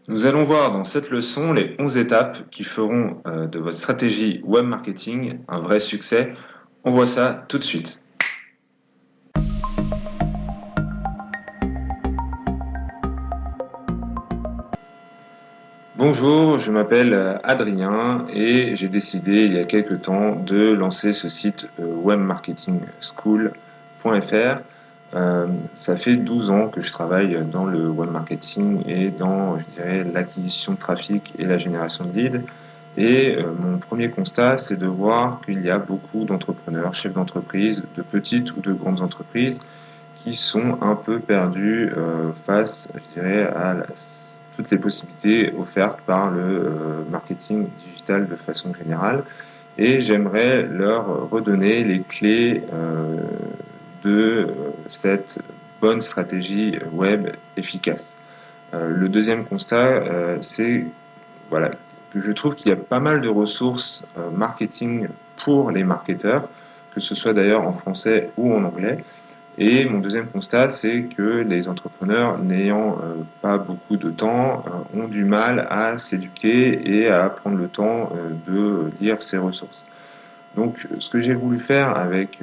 Nous allons voir dans cette leçon les 11 étapes qui feront de votre stratégie web marketing un vrai succès. On voit ça tout de suite. Bonjour, je m'appelle Adrien et j'ai décidé il y a quelques temps de lancer ce site webmarketingschool.fr. Ça fait 12 ans que je travaille dans le web marketing et dans, je dirais, l'acquisition de trafic et la génération de leads. Et mon premier constat, c'est de voir qu'il y a beaucoup d'entrepreneurs, chefs d'entreprise, de petites ou de grandes entreprises, qui sont un peu perdus face, je dirais, toutes les possibilités offertes par le marketing digital de façon générale. Et j'aimerais leur redonner les clés de cette bonne stratégie web efficace. Le deuxième constat, c'est voilà, que je trouve qu'il y a pas mal de ressources marketing pour les marketeurs, que ce soit d'ailleurs en français ou en anglais. Et mon deuxième constat, c'est que les entrepreneurs n'ayant pas beaucoup de temps ont du mal à s'éduquer et à prendre le temps de lire ces ressources. Donc, ce que j'ai voulu faire avec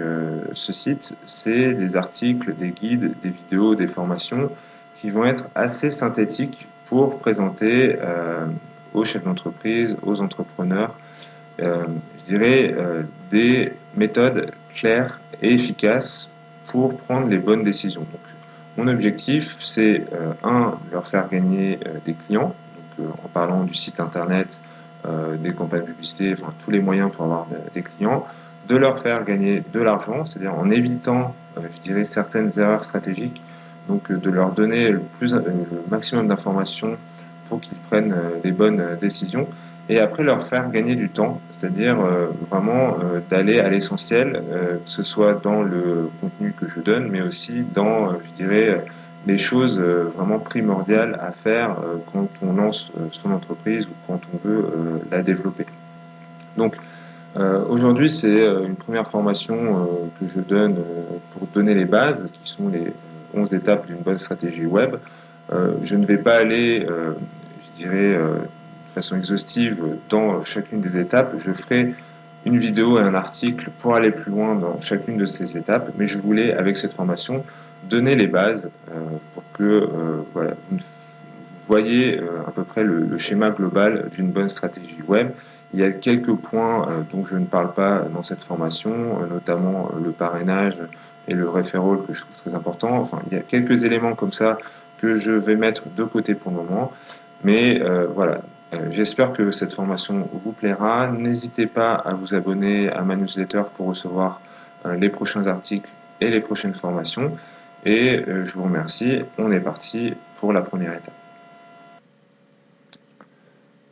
ce site, c'est des articles, des guides, des vidéos, des formations qui vont être assez synthétiques pour présenter aux chefs d'entreprise, aux entrepreneurs, euh, je dirais, des méthodes claires et efficaces pour prendre les bonnes décisions. Donc, mon objectif, c'est leur faire gagner des clients, donc, en parlant du site internet, des campagnes de publicité, enfin tous les moyens pour avoir des clients, de leur faire gagner de l'argent, c'est-à-dire en évitant, je dirais, certaines erreurs stratégiques, donc de leur donner le maximum d'informations pour qu'ils prennent les bonnes décisions et après leur faire gagner du temps, c'est-à-dire vraiment d'aller à l'essentiel, que ce soit dans le contenu que je donne, mais aussi dans, je dirais, les choses vraiment primordiales à faire quand on lance son entreprise ou quand on veut la développer. Donc aujourd'hui, c'est une première formation que je donne pour donner les bases, qui sont les 11 étapes d'une bonne stratégie web. Je ne vais pas aller, je dirais, de façon exhaustive dans chacune des étapes. Je ferai une vidéo et un article pour aller plus loin dans chacune de ces étapes, mais je voulais, avec cette formation, donner les bases pour que voilà, vous voyez à peu près le schéma global d'une bonne stratégie web. Il y a quelques points dont je ne parle pas dans cette formation, notamment le parrainage et le referral que je trouve très important. Enfin, il y a quelques éléments comme ça que je vais mettre de côté pour le moment. Mais voilà, j'espère que cette formation vous plaira. N'hésitez pas à vous abonner à ma newsletter pour recevoir les prochains articles et les prochaines formations. Et je vous remercie. On est parti pour la première étape.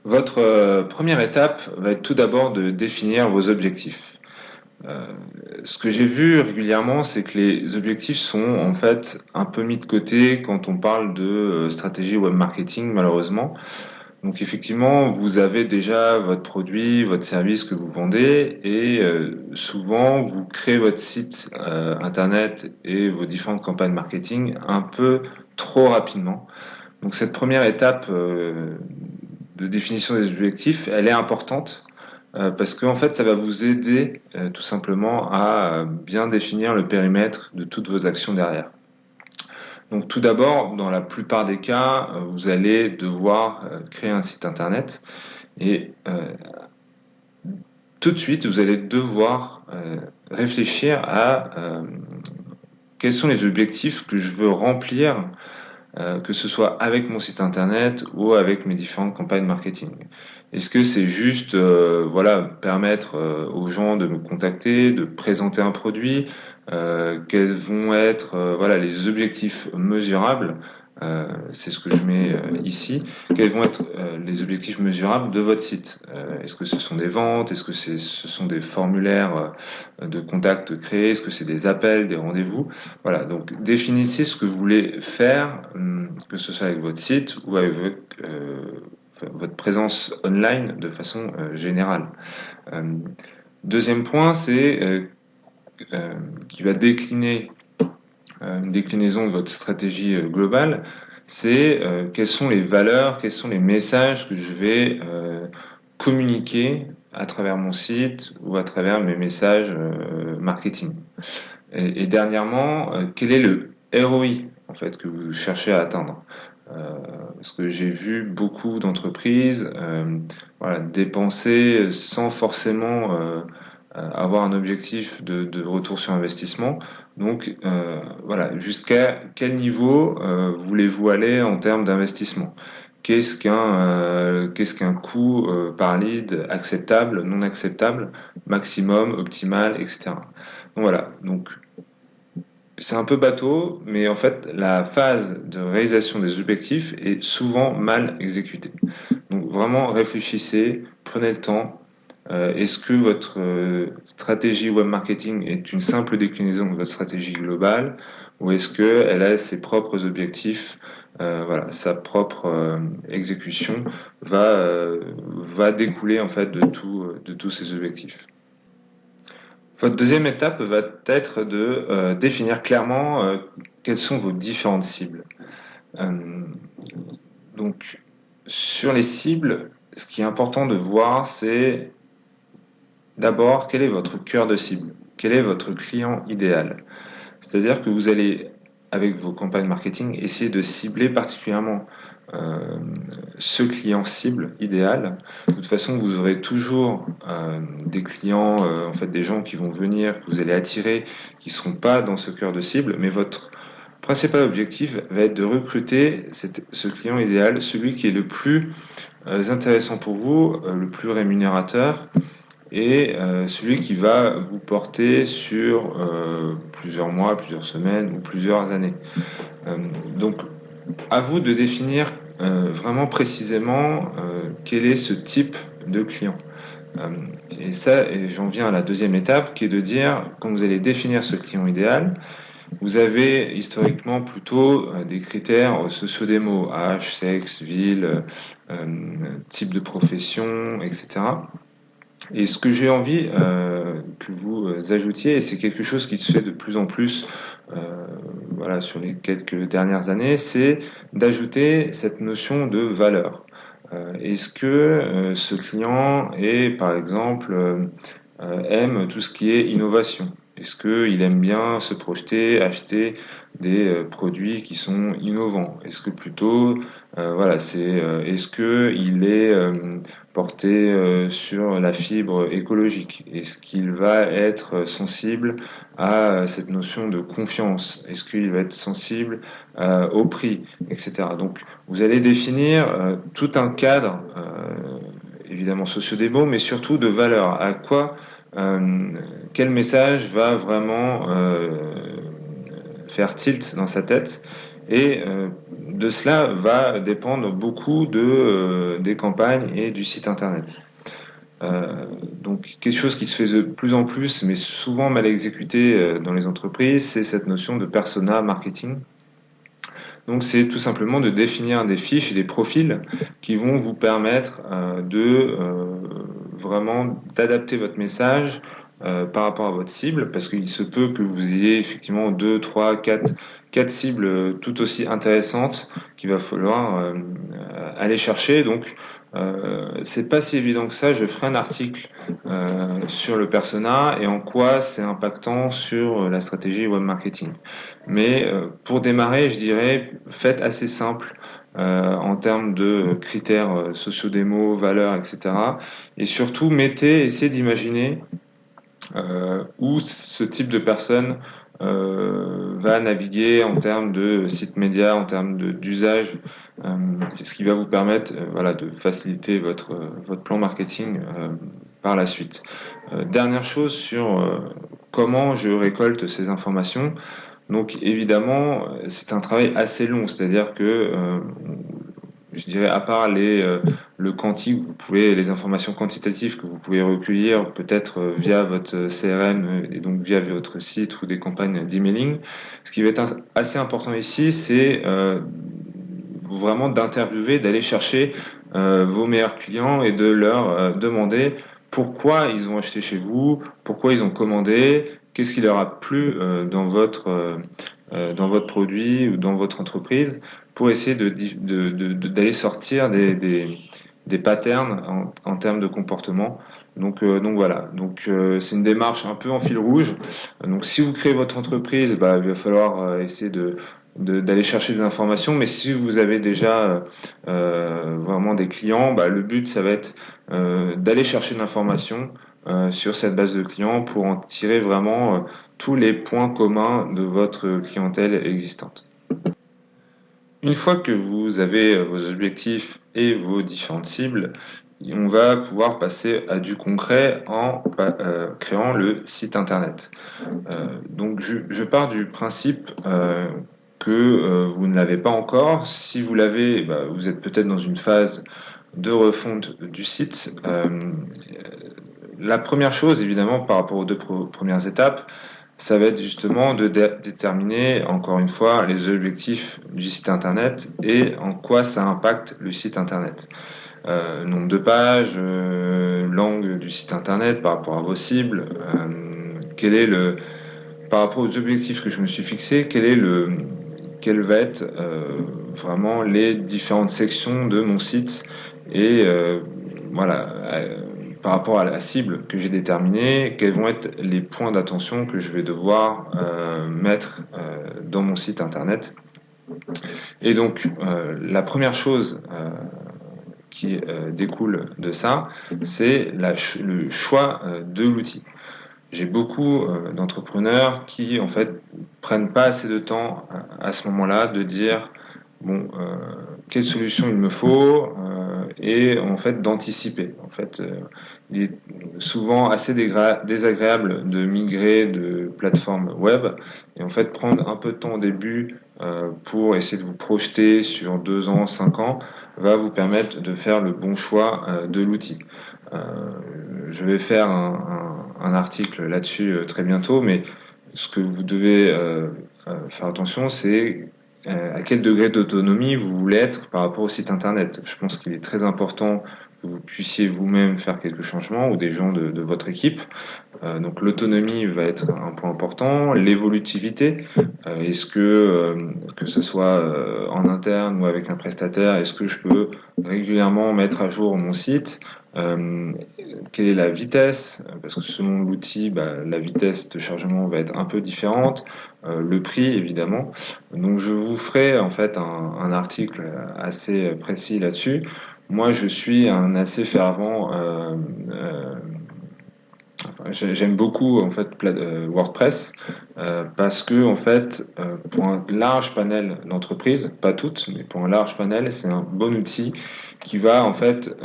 Votre première étape va être tout d'abord de définir vos objectifs. Euh, Ce que j'ai vu régulièrement, c'est que les objectifs sont en fait un peu mis de côté quand on parle de stratégie web marketing, malheureusement. Donc effectivement, vous avez déjà votre produit, votre service que vous vendez et souvent vous créez votre site internet et vos différentes campagnes marketing un peu trop rapidement. Donc cette première étape de définition des objectifs, elle est importante parce qu'en fait, ça va vous aider tout simplement à bien définir le périmètre de toutes vos actions derrière. Donc tout d'abord, dans la plupart des cas, vous allez devoir créer un site internet et tout de suite, vous allez devoir réfléchir à quels sont les objectifs que je veux remplir, que ce soit avec mon site internet ou avec mes différentes campagnes marketing. Est-ce que c'est juste voilà, permettre aux gens de me contacter, de présenter un produit, quels vont être voilà, les objectifs mesurables, c'est ce que je mets ici, quels vont être les objectifs mesurables de votre site. Est-ce que ce sont des ventes, est-ce que ce sont des formulaires de contact créés, est-ce que c'est des appels, des rendez-vous. Voilà, donc définissez ce que vous voulez faire, que ce soit avec votre site ou avec votre présence online de façon générale. Deuxième point, c'est qui va décliner une déclinaison de votre stratégie globale, c'est quelles sont les valeurs, quels sont les messages que je vais communiquer à travers mon site ou à travers mes messages marketing. Et dernièrement, quel est le ROI en fait que vous cherchez à atteindre? Parce que j'ai vu beaucoup d'entreprises voilà, dépenser sans forcément avoir un objectif de retour sur investissement. Donc voilà, jusqu'à quel niveau voulez-vous aller en termes d'investissement? Qu'est-ce qu'un coût par lead acceptable, non acceptable, maximum, optimal, etc. Donc voilà, donc c'est un peu bateau, mais en fait, la phase de réalisation des objectifs est souvent mal exécutée. Donc vraiment, réfléchissez, prenez le temps. Est-ce que votre stratégie web marketing est une simple déclinaison de votre stratégie globale ou est-ce qu'elle a ses propres objectifs voilà, sa propre exécution va découler en fait de tous ces objectifs. Votre deuxième étape va être de définir clairement quelles sont vos différentes cibles. Euh, donc, sur les cibles, ce qui est important de voir, c'est d'abord quel est votre cœur de cible, quel est votre client idéal. C'est-à-dire que vous allez, avec vos campagnes marketing, essayer de cibler particulièrement ce client cible idéal. De toute façon, vous aurez toujours des clients, en fait, des gens qui vont venir, que vous allez attirer, qui ne seront pas dans ce cœur de cible, mais votre principal objectif va être de recruter ce client idéal, celui qui est le plus intéressant pour vous, le plus rémunérateur, et celui qui va vous porter sur plusieurs mois, plusieurs semaines ou plusieurs années. Donc, à vous de définir vraiment précisément quel est ce type de client. Et ça, et j'en viens à la deuxième étape, qui est de dire, quand vous allez définir ce client idéal, vous avez historiquement plutôt des critères sociodémo, âge, sexe, ville, type de profession, etc. Et ce que j'ai envie que vous ajoutiez, et c'est quelque chose qui se fait de plus en plus voilà, sur les quelques dernières années, c'est d'ajouter cette notion de valeur. Est-ce que ce client est, par exemple, aime tout ce qui est innovation? Est-ce qu'il aime bien se projeter, acheter des produits qui sont innovants? Est-ce que plutôt, voilà, est-ce que il est porté sur la fibre écologique? Est-ce qu'il va être sensible à cette notion de confiance? Est-ce qu'il va être sensible au prix, etc. Donc, vous allez définir tout un cadre, évidemment sociodémo, mais surtout de valeur. À quoi, quel message va vraiment faire tilt dans sa tête? Et de cela va dépendre beaucoup des campagnes et du site internet. Donc quelque chose qui se fait de plus en plus, mais souvent mal exécuté dans les entreprises, c'est cette notion de persona marketing. Donc c'est tout simplement de définir des fiches et des profils qui vont vous permettre de vraiment d'adapter votre message par rapport à votre cible, parce qu'il se peut que vous ayez effectivement 2, 3, 4 cibles tout aussi intéressantes qu'il va falloir aller chercher. Donc c'est pas si évident que ça. Je ferai un article sur le persona et en quoi c'est impactant sur la stratégie web marketing. Mais pour démarrer, je dirais, faites assez simple en termes de critères sociodémo, valeurs, etc. Et surtout, essayez d'imaginer où ce type de personne va naviguer en termes de sites médias, en termes d'usage, ce qui va vous permettre voilà, de faciliter votre plan marketing par la suite. Dernière chose sur comment je récolte ces informations. Donc évidemment, c'est un travail assez long, c'est-à-dire que je dirais à part le quanti, les informations quantitatives que vous pouvez recueillir peut-être via votre CRM et donc via votre site ou des campagnes d'emailing. Ce qui va être assez important ici, c'est vraiment d'interviewer, d'aller chercher vos meilleurs clients et de leur demander pourquoi ils ont acheté chez vous, pourquoi ils ont commandé, qu'est-ce qui leur a plu dans votre produit ou dans votre entreprise pour essayer d'aller sortir des patterns en termes de comportement. Donc voilà. Donc c'est une démarche un peu en fil rouge. Donc si vous créez votre entreprise, il va falloir essayer d'aller chercher des informations. Mais si vous avez déjà vraiment des clients, le but ça va être d'aller chercher de l'information sur cette base de clients pour en tirer vraiment tous les points communs de votre clientèle existante. Une fois que vous avez vos objectifs et vos différentes cibles, on va pouvoir passer à du concret en créant le site internet. Donc je pars du principe que vous ne l'avez pas encore. Si vous l'avez, vous êtes peut-être dans une phase de refonte du site. La première chose, évidemment, par rapport aux deux premières étapes, ça va être justement de déterminer, encore une fois, les objectifs du site internet et en quoi ça impacte le site internet. Nombre de pages, langue du site internet par rapport à vos cibles, par rapport aux objectifs que je me suis fixé, quelles va être vraiment les différentes sections de mon site et par rapport à la cible que j'ai déterminée, quels vont être les points d'attention que je vais devoir mettre dans mon site internet. Et donc la première chose qui découle de ça, c'est le choix de l'outil. J'ai beaucoup d'entrepreneurs qui en fait prennent pas assez de temps à ce moment-là de dire quelle solution il me faut et en fait d'anticiper. En fait, il est souvent assez désagréable de migrer de plateforme web et en fait prendre un peu de temps au début pour essayer de vous projeter sur 2 ans, 5 ans va vous permettre de faire le bon choix de l'outil. Je vais faire un article là-dessus très bientôt, mais ce que vous devez faire attention, c'est à quel degré d'autonomie vous voulez être par rapport au site internet. Je pense qu'il est très important que vous puissiez vous-même faire quelques changements ou des gens de votre équipe. Donc l'autonomie va être un point important. L'évolutivité, est-ce que ce soit en interne ou avec un prestataire, est-ce que je peux régulièrement mettre à jour mon site? Quelle est la vitesse? Parce que selon l'outil, la vitesse de chargement va être un peu différente. Le prix, évidemment. Donc, je vous ferai en fait un article assez précis là-dessus. Moi, je suis un assez fervent. J'aime beaucoup en fait WordPress parce que en fait pour un large panel d'entreprises, pas toutes, mais pour un large panel, c'est un bon outil qui va en fait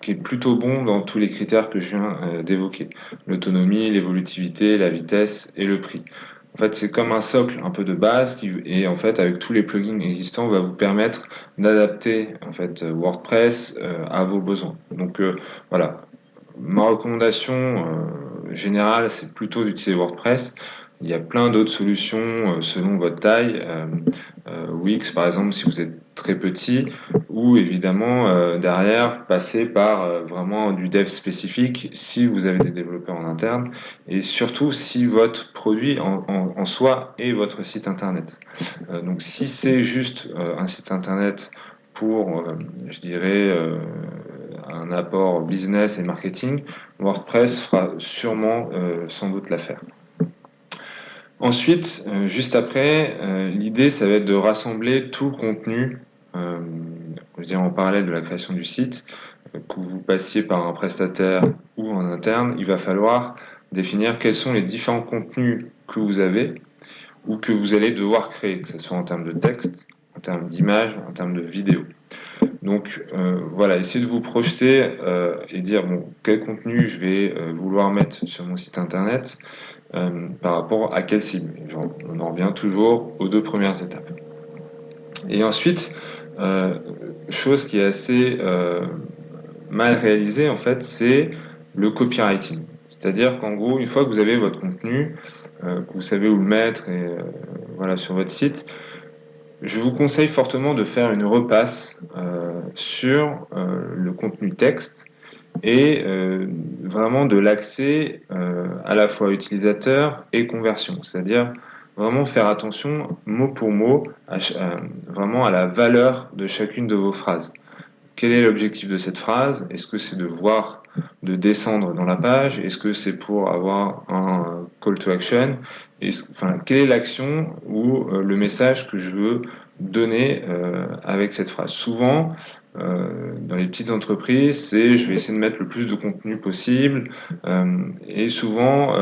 qui est plutôt bon dans tous les critères que je viens d'évoquer: l'autonomie, l'évolutivité, la vitesse et le prix. En fait, c'est comme un socle un peu de base et en fait avec tous les plugins existants va vous permettre d'adapter en fait WordPress à vos besoins. Donc voilà. Ma recommandation générale, c'est plutôt d'utiliser WordPress. Il y a plein d'autres solutions selon votre taille. Wix, par exemple, si vous êtes très petit, ou évidemment derrière passer par vraiment du dev spécifique si vous avez des développeurs en interne, et surtout si votre produit en soi est votre site internet. Donc si c'est juste un site internet pour, je dirais, un apport business et marketing, WordPress fera sûrement sans doute l'affaire. Ensuite, juste après, l'idée ça va être de rassembler tout le contenu, je dirais en parallèle de la création du site, que vous passiez par un prestataire ou en interne. Il va falloir définir quels sont les différents contenus que vous avez ou que vous allez devoir créer, que ce soit en termes de texte, en termes d'image, en termes de vidéo. Donc voilà, essayez de vous projeter et dire quel contenu je vais vouloir mettre sur mon site internet par rapport à quelle cible. On en revient toujours aux 2 premières étapes. Et ensuite, chose qui est assez mal réalisée en fait, c'est le copywriting. C'est-à-dire qu'en gros, une fois que vous avez votre contenu, que vous savez où le mettre et voilà sur votre site, je vous conseille fortement de faire une repasse sur le contenu texte et vraiment de l'axer à la fois utilisateur et conversion. C'est-à-dire vraiment faire attention mot pour mot vraiment à la valeur de chacune de vos phrases. Quel est l'objectif de cette phrase? Est-ce que c'est de descendre dans la page? Est-ce que c'est pour avoir un call to action? Enfin, quelle est l'action ou le message que je veux donner avec cette phrase? Souvent, dans les petites entreprises, je vais essayer de mettre le plus de contenu possible, et souvent,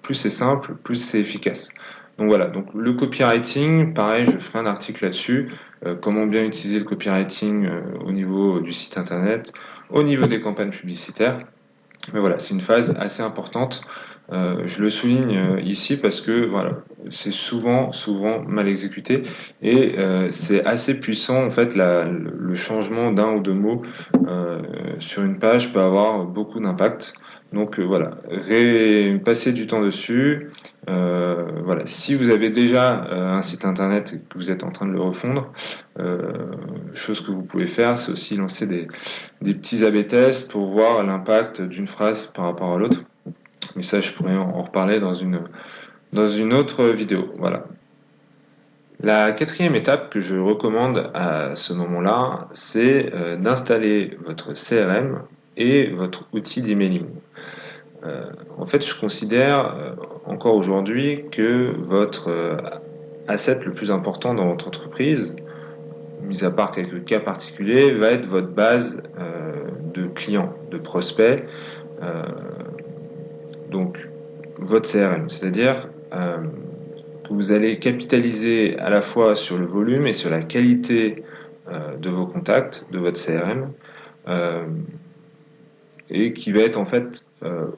plus c'est simple, plus c'est efficace. Donc voilà, donc le copywriting, pareil, je ferai un article là-dessus, comment bien utiliser le copywriting au niveau du site internet, au niveau des campagnes publicitaires. Mais voilà, c'est une phase assez importante. Je le souligne ici parce que voilà, c'est souvent mal exécuté et c'est assez puissant en fait. Le changement d'un ou deux mots sur une page peut avoir beaucoup d'impact. Donc voilà, passer du temps dessus. Voilà, si vous avez déjà un site internet et que vous êtes en train de le refondre, chose que vous pouvez faire, c'est aussi lancer des petits A/B tests pour voir l'impact d'une phrase par rapport à l'autre. Mais ça, je pourrais en reparler dans une autre vidéo. Voilà. La quatrième étape que je recommande à ce moment-là, c'est d'installer votre CRM et votre outil d'emailing. En fait, je considère encore aujourd'hui que votre asset le plus important dans votre entreprise, mis à part quelques cas particuliers, va être votre base de clients, de prospects, donc votre CRM, c'est-à-dire que vous allez capitaliser à la fois sur le volume et sur la qualité de vos contacts, de votre CRM, et qui va être en fait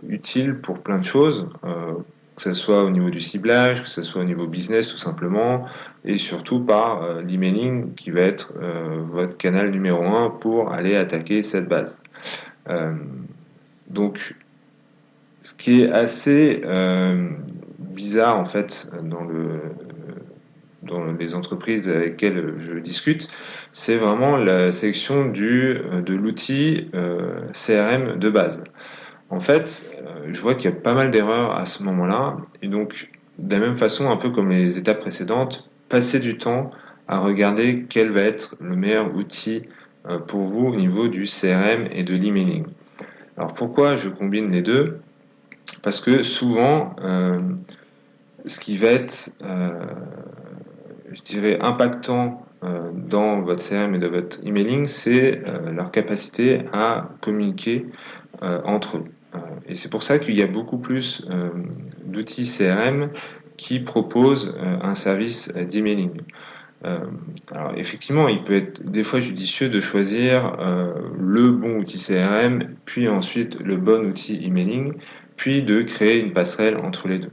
utile pour plein de choses, que ce soit au niveau du ciblage, que ce soit au niveau business tout simplement, et surtout par l'emailing qui va être votre canal numéro 1 pour aller attaquer cette base. Donc ce qui est assez bizarre en fait dans les entreprises avec lesquelles je discute, c'est vraiment la sélection de l'outil CRM de base. En fait, je vois qu'il y a pas mal d'erreurs à ce moment-là, et donc de la même façon, un peu comme les étapes précédentes, passez du temps à regarder quel va être le meilleur outil pour vous au niveau du CRM et de l'emailing. Alors pourquoi je combine les deux? Parce que souvent, ce qui va être, je dirais, impactant dans votre CRM et de votre emailing, c'est leur capacité à communiquer entre eux. Et c'est pour ça qu'il y a beaucoup plus d'outils CRM qui proposent un service d'emailing. Alors effectivement, il peut être des fois judicieux de choisir le bon outil CRM, puis ensuite le bon outil emailing, puis de créer une passerelle entre les deux.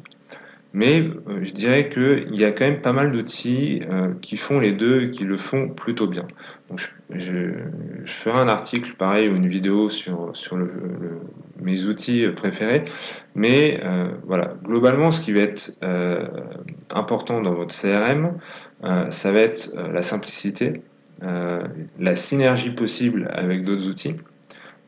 Mais je dirais qu'il y a quand même pas mal d'outils qui font les deux et qui le font plutôt bien. Donc je ferai un article pareil ou une vidéo sur mes outils préférés. Mais voilà, globalement, ce qui va être important dans votre CRM, ça va être la simplicité, la synergie possible avec d'autres outils,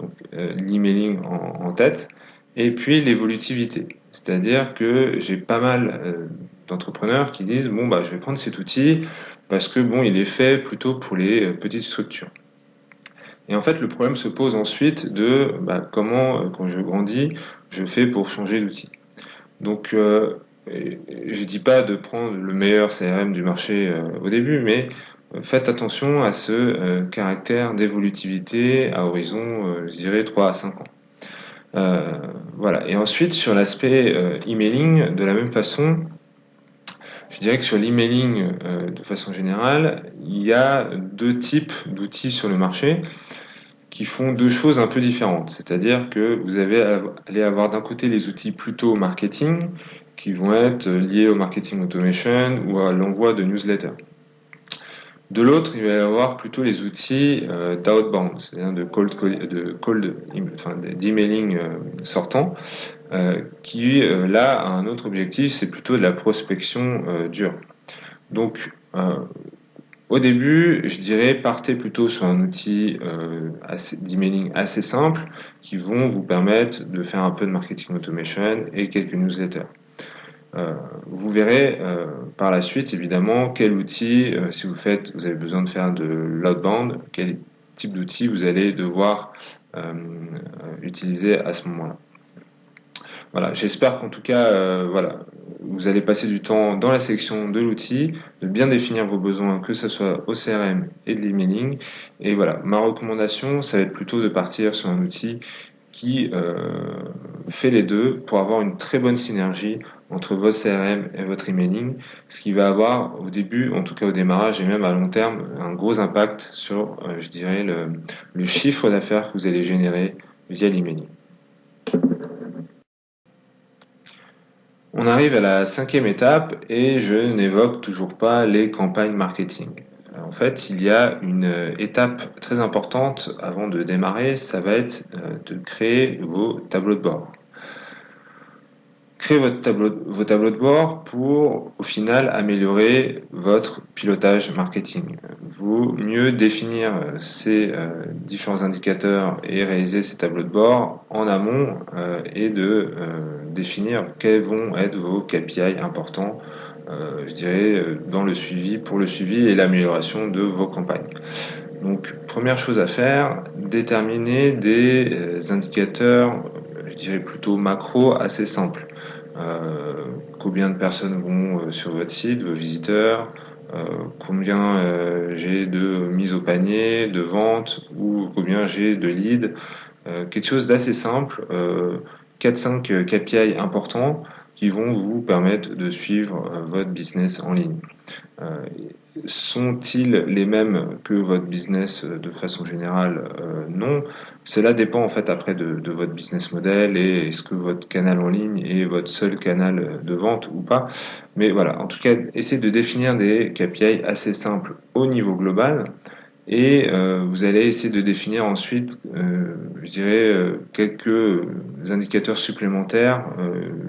donc l'emailing en tête, et puis l'évolutivité. C'est-à-dire que j'ai pas mal d'entrepreneurs qui disent bon bah je vais prendre cet outil parce que bon il est fait plutôt pour les petites structures. Et en fait le problème se pose ensuite de comment quand je grandis je fais pour changer d'outil. Donc je dis pas de prendre le meilleur CRM du marché au début, mais faites attention à ce caractère d'évolutivité à horizon, je dirais 3 à 5 ans. Voilà. Et ensuite, sur l'aspect emailing, de la même façon, je dirais que sur l'emailing, de façon générale, il y a deux types d'outils sur le marché qui font deux choses un peu différentes. C'est-à-dire que vous allez avoir d'un côté les outils plutôt marketing, qui vont être liés au marketing automation ou à l'envoi de newsletters. De l'autre, il va y avoir plutôt les outils d'outbound, c'est-à-dire d'emailing sortant, qui là a un autre objectif, c'est plutôt de la prospection dure. Donc au début, je dirais partez plutôt sur un outil d'emailing assez simple qui vont vous permettre de faire un peu de marketing automation et quelques newsletters. Vous verrez par la suite évidemment quel outil, si vous avez besoin de faire de l'outbound, quel type d'outil vous allez devoir utiliser à ce moment-là. Voilà, j'espère qu'en tout cas, vous allez passer du temps dans la section de l'outil, de bien définir vos besoins, que ce soit au CRM et de l'emailing. Et voilà, ma recommandation, ça va être plutôt de partir sur un outil qui fait les deux pour avoir une très bonne synergie entre votre CRM et votre emailing, ce qui va avoir au début, en tout cas au démarrage et même à long terme, un gros impact sur, je dirais, le chiffre d'affaires que vous allez générer via l'emailing. On arrive à la 5e étape et je n'évoque toujours pas les campagnes marketing. En fait, il y a une étape très importante avant de démarrer, ça va être de créer vos tableaux de bord. Créez vos tableaux de bord pour, au final, améliorer votre pilotage marketing. Vaut mieux définir ces différents indicateurs et réaliser ces tableaux de bord en amont et de définir quels vont être vos KPI importants, je dirais, dans le suivi, pour le suivi et l'amélioration de vos campagnes. Donc, première chose à faire, déterminer des indicateurs, je dirais plutôt macro, assez simples. Combien de personnes vont sur votre site, vos visiteurs, combien j'ai de mises au panier, de ventes, ou combien j'ai de leads. Quelque chose d'assez simple, 4-5 KPI importants qui vont vous permettre de suivre votre business en ligne. Sont-ils les mêmes que votre business de façon générale? Non. Cela dépend en fait après de votre business model et est-ce que votre canal en ligne est votre seul canal de vente ou pas. Mais voilà, en tout cas, essayez de définir des KPI assez simples au niveau global. Et vous allez essayer de définir ensuite, je dirais, quelques indicateurs supplémentaires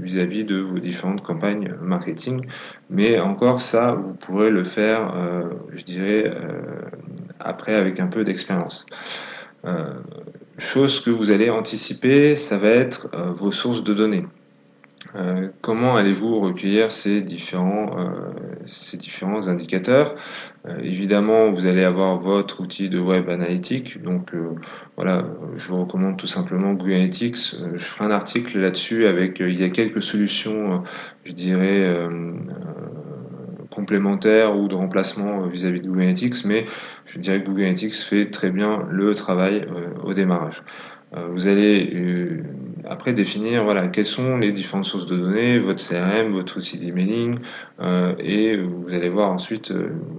vis-à-vis de vos différentes campagnes marketing. Mais encore ça, vous pourrez le faire, je dirais, après avec un peu d'expérience. Chose que vous allez anticiper, ça va être vos sources de données. Comment allez-vous recueillir ces différents indicateurs? Évidemment, vous allez avoir votre outil de web analytique. Donc voilà, je vous recommande tout simplement Google Analytics. Je ferai un article là-dessus avec, il y a quelques solutions, je dirais, complémentaires ou de remplacement vis-à-vis de Google Analytics, mais je dirais que Google Analytics fait très bien le travail au démarrage. Vous allez après définir voilà quelles sont les différentes sources de données, votre CRM, votre outil d'emailing, et vous allez voir ensuite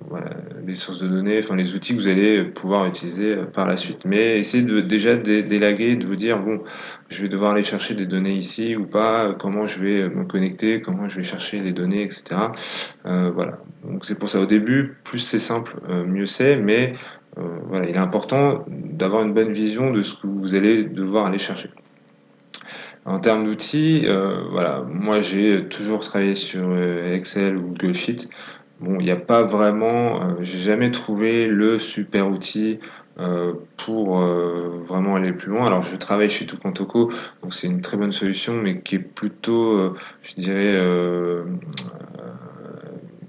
voilà, les sources de données, enfin les outils que vous allez pouvoir utiliser par la suite. Mais essayez déjà d'élaguer, de vous dire bon, je vais devoir aller chercher des données ici ou pas, comment je vais me connecter, comment je vais chercher les données, etc. Voilà. Donc c'est pour ça au début, plus c'est simple, mieux c'est, mais voilà, il est important d'avoir une bonne vision de ce que vous allez devoir aller chercher. En termes d'outils, voilà, moi j'ai toujours travaillé sur Excel ou Google Sheet. Bon, il n'y a pas vraiment, j'ai jamais trouvé le super outil pour vraiment aller plus loin. Alors je travaille chez Tukantoco, donc c'est une très bonne solution, mais qui est plutôt, je dirais,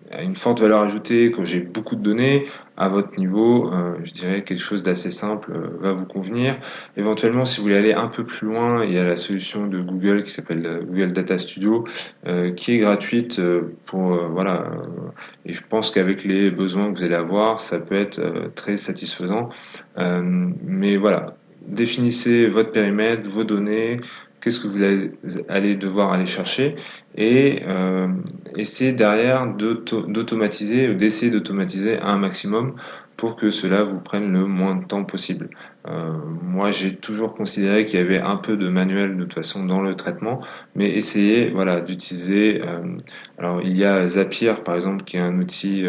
à une forte valeur ajoutée, quand j'ai beaucoup de données à votre niveau, je dirais quelque chose d'assez simple va vous convenir. Éventuellement, si vous voulez aller un peu plus loin, il y a la solution de Google qui s'appelle Google Data Studio, qui est gratuite pour voilà. Et je pense qu'avec les besoins que vous allez avoir, ça peut être très satisfaisant. Mais voilà, définissez votre périmètre, vos données, qu'est-ce que vous allez devoir aller chercher et essayez derrière d'automatiser ou d'essayer d'automatiser un maximum pour que cela vous prenne le moins de temps possible. Moi, j'ai toujours considéré qu'il y avait un peu de manuel de toute façon dans le traitement, mais essayez voilà d'utiliser. Alors, il y a Zapier par exemple qui est un outil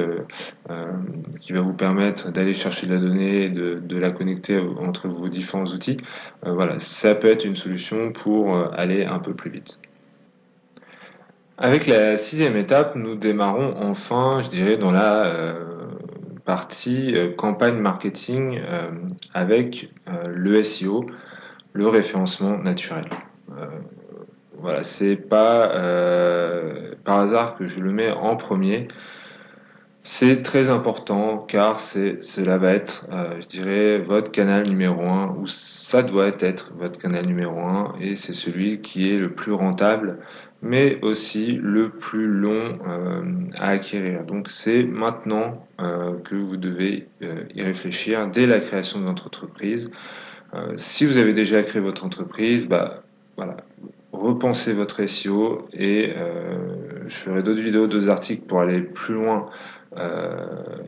qui va vous permettre d'aller chercher de la donnée, et de la connecter entre vos différents outils. Voilà, ça peut être une solution pour aller un peu plus vite. Avec la 6e étape, nous démarrons enfin, je dirais, dans la partie campagne marketing avec le SEO, le référencement naturel. voilà, c'est pas par hasard que je le mets en premier. C'est très important car cela va être, je dirais, votre canal numéro un, ou ça doit être votre canal numéro un, et c'est celui qui est le plus rentable, mais aussi le plus long à acquérir. Donc c'est maintenant que vous devez y réfléchir dès la création de votre entreprise. Si vous avez déjà créé votre entreprise, bah voilà, repensez votre SEO et je ferai d'autres vidéos, d'autres articles pour aller plus loin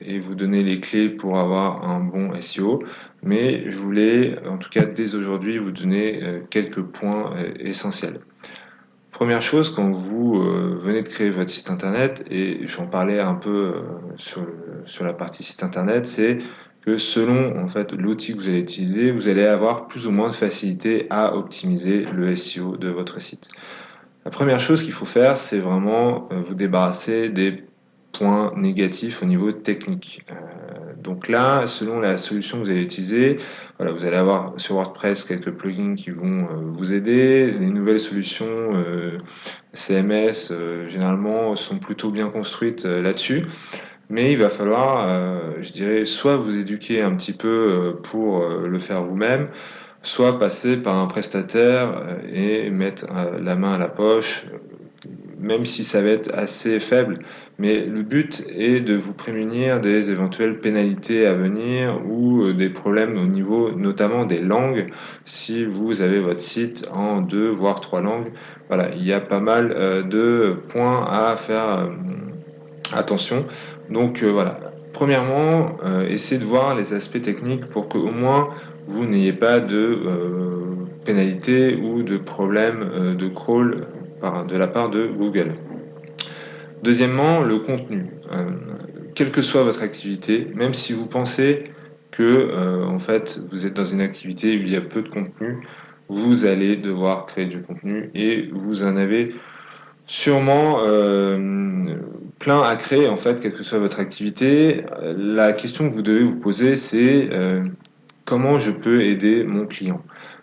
et vous donner les clés pour avoir un bon SEO. Mais je voulais, en tout cas dès aujourd'hui, vous donner quelques points essentiels. Première chose, quand vous venez de créer votre site internet, et j'en parlais un peu sur la partie site internet, c'est que selon en fait l'outil que vous allez utiliser, vous allez avoir plus ou moins de facilité à optimiser le SEO de votre site. La première chose qu'il faut faire, c'est vraiment vous débarrasser des points négatifs au niveau technique. Donc là, selon la solution que vous allez utiliser, voilà, vous allez avoir sur WordPress quelques plugins qui vont vous aider. Les nouvelles solutions CMS généralement sont plutôt bien construites là-dessus. Mais il va falloir, je dirais, soit vous éduquer un petit peu pour le faire vous-même, soit passer par un prestataire et mettre la main à la poche, même si ça va être assez faible. Mais le but est de vous prémunir des éventuelles pénalités à venir ou des problèmes au niveau notamment des langues. Si vous avez votre site en 2 voire 3 langues, voilà, il y a pas mal de points à faire attention. Donc voilà. Premièrement, essayez de voir les aspects techniques pour qu'au moins vous n'ayez pas de pénalité ou de problème de crawl de la part de Google. Deuxièmement, le contenu. Quelle que soit votre activité, même si vous pensez que en fait vous êtes dans une activité où il y a peu de contenu, vous allez devoir créer du contenu et vous en avez sûrement plein à créer en fait, quelle que soit votre activité. La question que vous devez vous poser, c'est comment je peux aider mon client.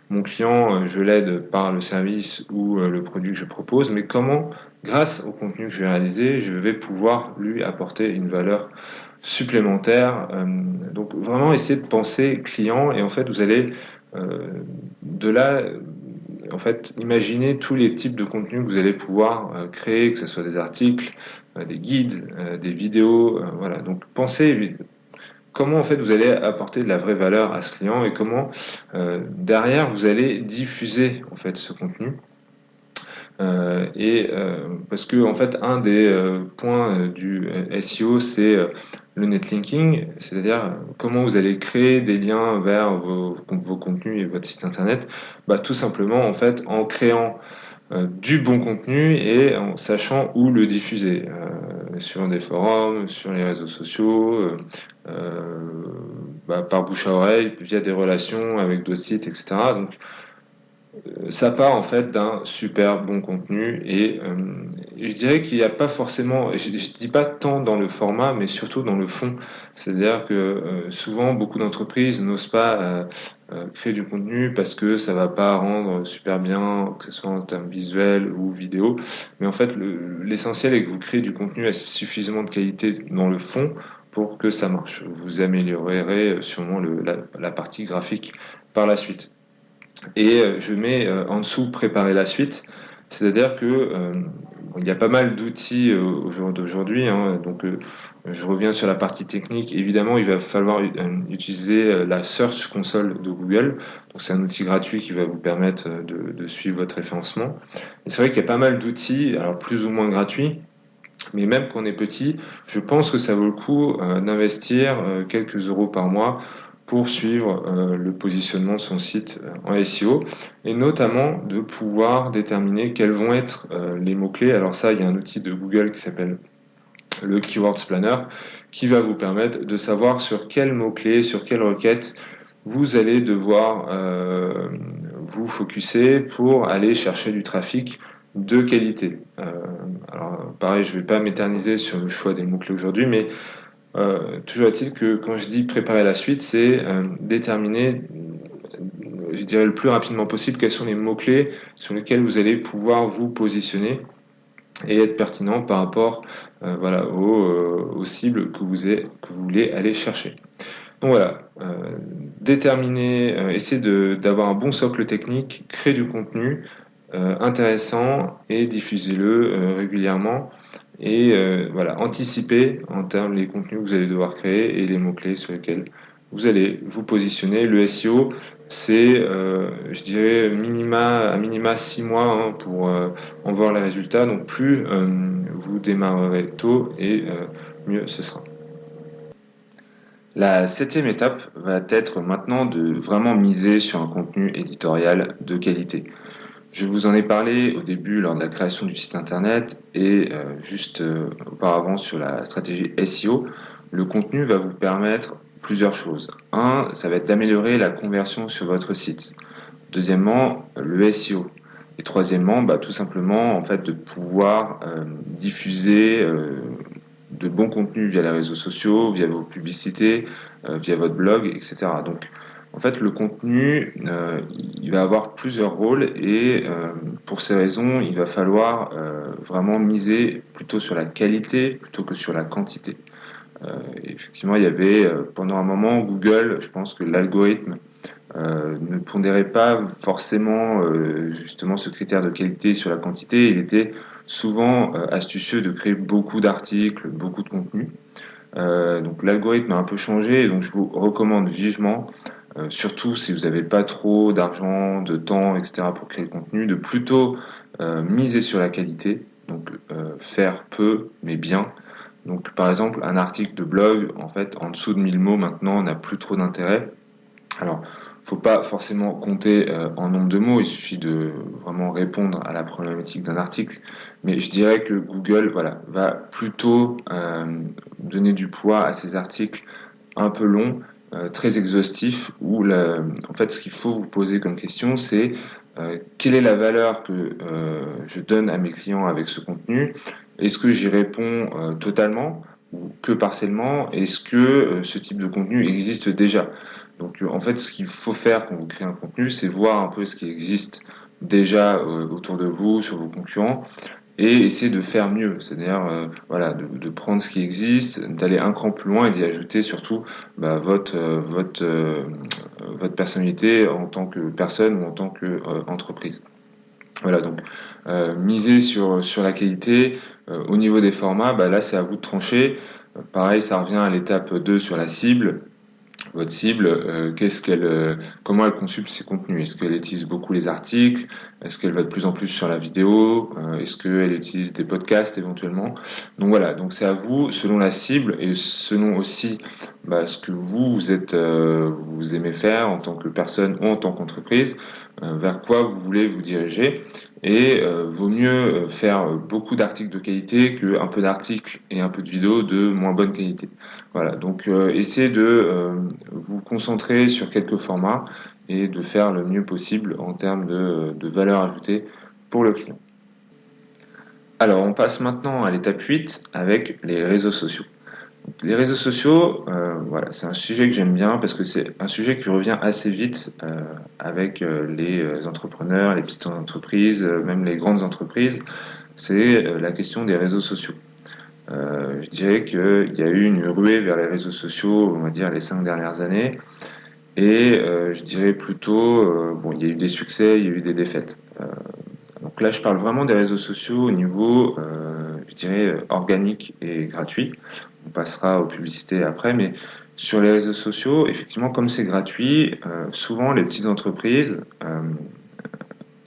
Mon client, je l'aide par le service ou le produit que je propose, mais comment, grâce au contenu que je vais réaliser, je vais pouvoir lui apporter une valeur supplémentaire. Donc vraiment essayer de penser client et en fait vous allez de là en fait imaginer tous les types de contenus que vous allez pouvoir créer, que ce soit des articles, des guides, des vidéos, voilà. Donc pensez comment en fait vous allez apporter de la vraie valeur à ce client et comment derrière vous allez diffuser en fait ce contenu. Parce que en fait un des points du SEO c'est le netlinking, c'est-à-dire comment vous allez créer des liens vers vos contenus et votre site internet. Bah, tout simplement en fait en créant du bon contenu et en sachant où le diffuser sur des forums, sur les réseaux sociaux, par bouche à oreille, via des relations avec d'autres sites, etc. Donc ça part en fait d'un super bon contenu et je dirais qu'il n'y a pas forcément, je dis pas tant dans le format, mais surtout dans le fond. C'est-à-dire que souvent beaucoup d'entreprises n'osent pas créer du contenu parce que ça va pas rendre super bien, que ce soit en termes visuels ou vidéo. Mais en fait, l'essentiel est que vous créez du contenu à suffisamment de qualité dans le fond pour que ça marche. Vous améliorerez sûrement la partie graphique par la suite. Et je mets en dessous préparer la suite, c'est-à-dire que il y a pas mal d'outils au jour d'aujourd'hui, hein, donc je reviens sur la partie technique. Évidemment, il va falloir utiliser la Search Console de Google. Donc c'est un outil gratuit qui va vous permettre de suivre votre référencement. Et c'est vrai qu'il y a pas mal d'outils, alors plus ou moins gratuits. Mais même quand on est petit, je pense que ça vaut le coup d'investir quelques euros par mois pour suivre le positionnement de son site en SEO et notamment de pouvoir déterminer quels vont être les mots-clés. Alors ça, il y a un outil de Google qui s'appelle le Keywords Planner qui va vous permettre de savoir sur quels mots-clés, sur quelles requêtes vous allez devoir vous focuser pour aller chercher du trafic de qualité. Alors pareil, je ne vais pas m'éterniser sur le choix des mots-clés aujourd'hui, mais toujours est-il que quand je dis préparer la suite, c'est déterminer je dirais le plus rapidement possible, quels sont les mots-clés sur lesquels vous allez pouvoir vous positionner et être pertinent par rapport aux cibles que que vous voulez aller chercher. Donc voilà, déterminer, essayer d'avoir un bon socle technique, créer du contenu intéressant et diffusez-le régulièrement. Et voilà, anticiper en termes des contenus que vous allez devoir créer et les mots-clés sur lesquels vous allez vous positionner. Le SEO, c'est, je dirais, à minima 6 mois pour en voir les résultats. Donc plus vous démarrerez tôt et mieux ce sera. La septième étape va être maintenant de vraiment miser sur un contenu éditorial de qualité. Je vous en ai parlé au début lors de la création du site internet et auparavant sur la stratégie SEO. Le contenu va vous permettre plusieurs choses. Un, ça va être d'améliorer la conversion sur votre site. Deuxièmement, le SEO. Et troisièmement, tout simplement en fait de pouvoir diffuser de bons contenus via les réseaux sociaux, via vos publicités, via votre blog, etc. Donc en fait, le contenu, il va avoir plusieurs rôles et pour ces raisons, il va falloir vraiment miser plutôt sur la qualité plutôt que sur la quantité. Effectivement, il y avait pendant un moment Google, je pense que l'algorithme ne pondérait pas forcément justement ce critère de qualité sur la quantité. Il était souvent astucieux de créer beaucoup d'articles, beaucoup de contenu. Donc l'algorithme a un peu changé, et donc je vous recommande vivement, surtout si vous n'avez pas trop d'argent, de temps, etc. pour créer le contenu, de plutôt miser sur la qualité, donc faire peu mais bien. Donc par exemple un article de blog, en fait en dessous de 1000 mots maintenant n'a plus trop d'intérêt. Alors faut pas forcément compter en nombre de mots, il suffit de vraiment répondre à la problématique d'un article, mais je dirais que Google va plutôt donner du poids à ces articles un peu longs, très exhaustifs, où en fait ce qu'il faut vous poser comme question c'est quelle est la valeur que je donne à mes clients avec ce contenu? Est-ce que j'y réponds totalement ou que partiellement? Est-ce que ce type de contenu existe déjà? Donc en fait, ce qu'il faut faire quand vous créez un contenu, c'est voir un peu ce qui existe déjà autour de vous, sur vos concurrents, et essayer de faire mieux. C'est-à-dire de prendre ce qui existe, d'aller un cran plus loin et d'y ajouter surtout votre personnalité en tant que personne ou en tant que entreprise. Voilà, donc miser sur la qualité. Au niveau des formats, là c'est à vous de trancher. Pareil, ça revient à l'étape 2 sur la cible. Votre cible, comment elle consulte ses contenus? Est-ce qu'elle utilise beaucoup les articles? Est-ce qu'elle va de plus en plus sur la vidéo? Est-ce qu'elle utilise des podcasts éventuellement? Donc voilà, donc c'est à vous, selon la cible et selon aussi ce que vous aimez faire en tant que personne ou en tant qu'entreprise, vers quoi vous voulez vous diriger. Et vaut mieux faire beaucoup d'articles de qualité qu'un peu d'articles et un peu de vidéos de moins bonne qualité. Voilà, donc essayez de vous concentrer sur quelques formats et de faire le mieux possible en termes de valeur ajoutée pour le client. Alors, on passe maintenant à l'étape 8 avec les réseaux sociaux. Les réseaux sociaux, c'est un sujet que j'aime bien parce que c'est un sujet qui revient assez vite avec les entrepreneurs, les petites entreprises, même les grandes entreprises. C'est la question des réseaux sociaux. Je dirais qu'il y a eu une ruée vers les réseaux sociaux, on va dire les 5 dernières années, et je dirais plutôt, il y a eu des succès, il y a eu des défaites. Donc là, je parle vraiment des réseaux sociaux au niveau, je dirais, organique et gratuit. On passera aux publicités après, mais sur les réseaux sociaux, effectivement, comme c'est gratuit, souvent les petites entreprises,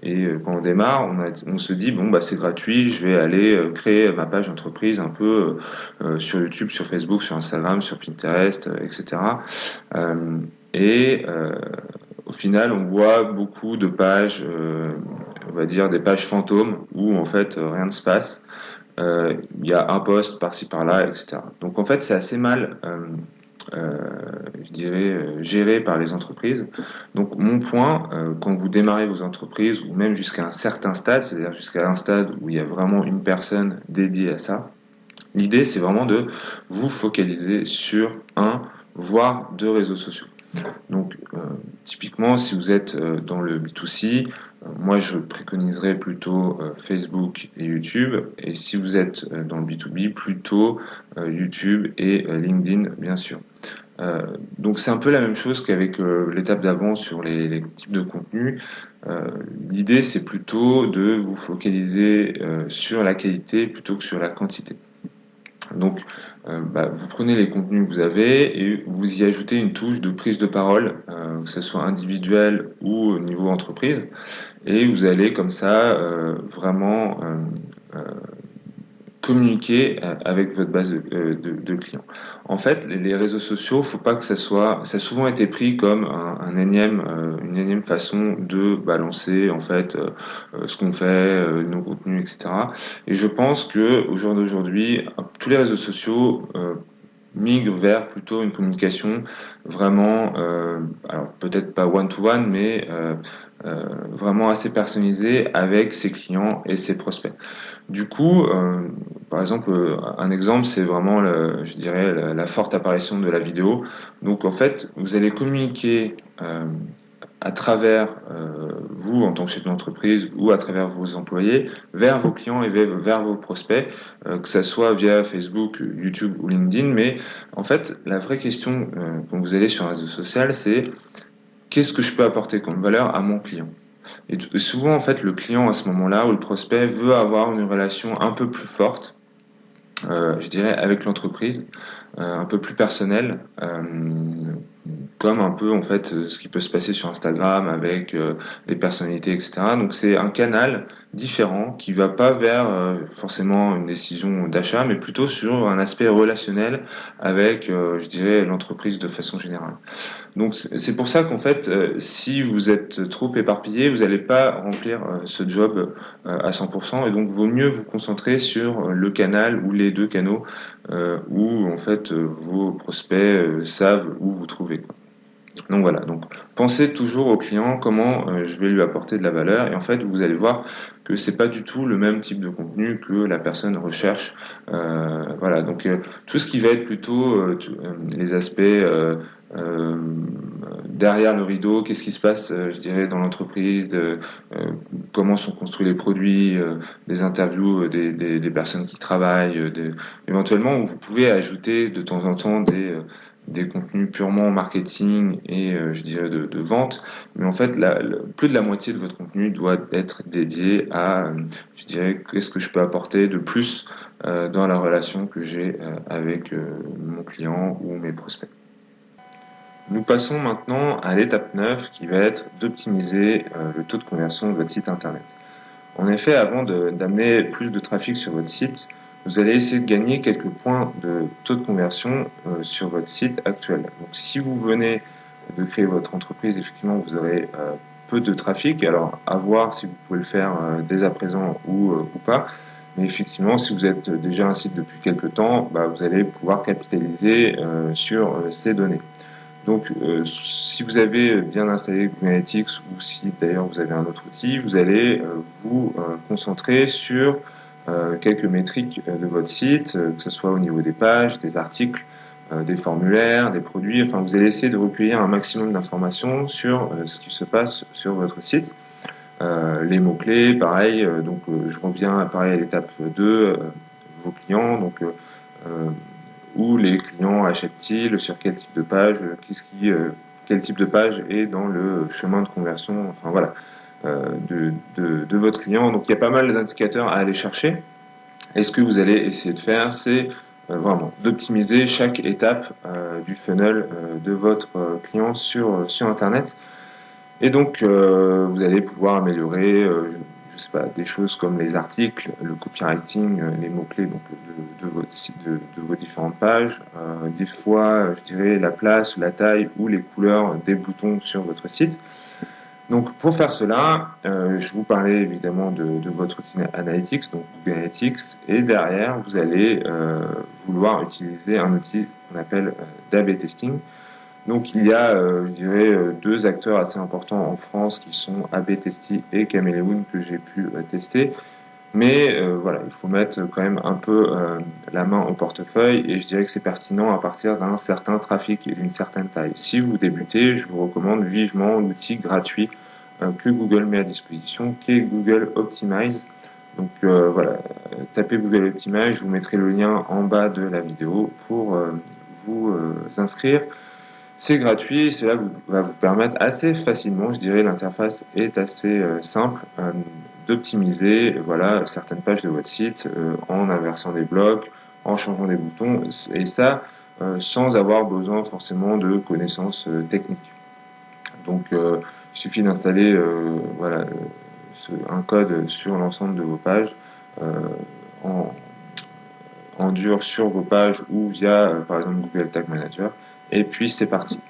quand on démarre, on se dit c'est gratuit, je vais aller créer ma page entreprise un peu sur YouTube, sur Facebook, sur Instagram, sur Pinterest, etc. Au final, on voit beaucoup de pages, on va dire des pages fantômes où en fait rien ne se passe. Il y a un post par-ci par-là, etc. Donc en fait, c'est assez mal, je dirais, géré par les entreprises. Donc mon point, quand vous démarrez vos entreprises, ou même jusqu'à un certain stade, c'est-à-dire jusqu'à un stade où il y a vraiment une personne dédiée à ça, l'idée c'est vraiment de vous focaliser sur un, voire deux réseaux sociaux. Donc typiquement, typiquement, si vous êtes dans le B2C, moi je préconiserais plutôt Facebook et YouTube, et si vous êtes dans le B2B, plutôt YouTube et LinkedIn, bien sûr. Donc c'est un peu la même chose qu'avec l'étape d'avant sur les types de contenus. L'idée c'est plutôt de vous focaliser sur la qualité plutôt que sur la quantité. Donc vous prenez les contenus que vous avez et vous y ajoutez une touche de prise de parole, que ce soit individuelle ou au niveau entreprise, et vous allez comme ça vraiment communiquer avec votre base de clients. En fait, les réseaux sociaux, faut pas que ça a souvent été pris comme une énième façon de balancer en fait ce qu'on fait, nos contenus, etc. Et je pense que au jour d'aujourd'hui, tous les réseaux sociaux migrent vers plutôt une communication vraiment, alors peut-être pas one-to-one, mais vraiment assez personnalisée avec ses clients et ses prospects. Du coup, par exemple, un exemple, c'est vraiment, je dirais, la forte apparition de la vidéo. Donc, en fait, vous allez communiquer à travers vous en tant que chef d'entreprise ou à travers vos employés vers vos clients et vers vos prospects, que ça soit via Facebook, YouTube ou LinkedIn. Mais en fait, la vraie question quand vous allez sur un réseau social, c'est qu'est-ce que je peux apporter comme valeur à mon client? Et souvent, en fait, le client à ce moment-là ou le prospect veut avoir une relation un peu plus forte, je dirais, avec l'entreprise, un peu plus personnelle, comme un peu en fait ce qui peut se passer sur Instagram avec les personnalités, etc. Donc c'est un canal différent qui va pas vers forcément une décision d'achat, mais plutôt sur un aspect relationnel avec, je dirais, l'entreprise de façon générale. Donc c'est pour ça qu'en fait, si vous êtes trop éparpillé, vous n'allez pas remplir ce job à 100%, et donc vaut mieux vous concentrer sur le canal ou les deux canaux où en fait vos prospects savent où vous trouver, quoi. Donc voilà, donc pensez toujours au client, comment je vais lui apporter de la valeur, et en fait vous allez voir que c'est pas du tout le même type de contenu que la personne recherche. Voilà, donc tout ce qui va être plutôt les aspects euh, derrière le rideau, qu'est-ce qui se passe, je dirais, dans l'entreprise, comment sont construits les produits, des interviews des personnes qui travaillent, éventuellement vous pouvez ajouter de temps en temps des contenus purement marketing et je dirais de vente, mais en fait plus de la moitié de votre contenu doit être dédié à, je dirais, qu'est-ce que je peux apporter de plus dans la relation que j'ai avec mon client ou mes prospects. Nous passons maintenant à l'étape 9 qui va être d'optimiser le taux de conversion de votre site internet. En effet, avant d'amener plus de trafic sur votre site, vous allez essayer de gagner quelques points de taux de conversion sur votre site actuel. Donc si vous venez de créer votre entreprise, effectivement, vous aurez peu de trafic. Alors à voir si vous pouvez le faire dès à présent ou pas. Mais effectivement, si vous êtes déjà un site depuis quelques temps, vous allez pouvoir capitaliser sur ces données. Donc, si vous avez bien installé Google Analytics ou si d'ailleurs vous avez un autre outil, vous allez vous concentrer sur quelques métriques de votre site, que ce soit au niveau des pages, des articles, des formulaires, des produits. Enfin, vous allez essayer de recueillir un maximum d'informations sur ce qui se passe sur votre site. Les mots-clés, pareil. Donc, je reviens pareil à l'étape 2, vos clients. Donc, où les clients achètent-ils, sur quel type de page, quel type de page est dans le chemin de conversion, enfin voilà, de votre client. Donc il y a pas mal d'indicateurs à aller chercher. Et ce que vous allez essayer de faire, c'est vraiment d'optimiser chaque étape du funnel de votre client sur Internet. Et donc vous allez pouvoir améliorer je sais pas, des choses comme les articles, le copywriting, les mots-clés donc de votre site, de vos différentes pages, des fois, je dirais la place, la taille ou les couleurs des boutons sur votre site. Donc pour faire cela, je vous parlais évidemment de votre outil Analytics, donc Google Analytics, et derrière vous allez vouloir utiliser un outil qu'on appelle d'A/B testing. Donc il y a, je dirais, deux acteurs assez importants en France qui sont A/B Testy et Chameleon que j'ai pu tester. Mais voilà, il faut mettre quand même un peu la main au portefeuille et je dirais que c'est pertinent à partir d'un certain trafic et d'une certaine taille. Si vous débutez, je vous recommande vivement l'outil gratuit que Google met à disposition, qui est Google Optimize. Donc voilà, tapez Google Optimize, je vous mettrai le lien en bas de la vidéo pour vous inscrire. C'est gratuit et cela va vous permettre assez facilement, je dirais, l'interface est assez simple, d'optimiser voilà, certaines pages de votre site en inversant des blocs, en changeant des boutons, et ça sans avoir besoin forcément de connaissances techniques. Donc il suffit d'installer voilà, un code sur l'ensemble de vos pages en, en dur sur vos pages ou via par exemple Google Tag Manager, et puis c'est parti.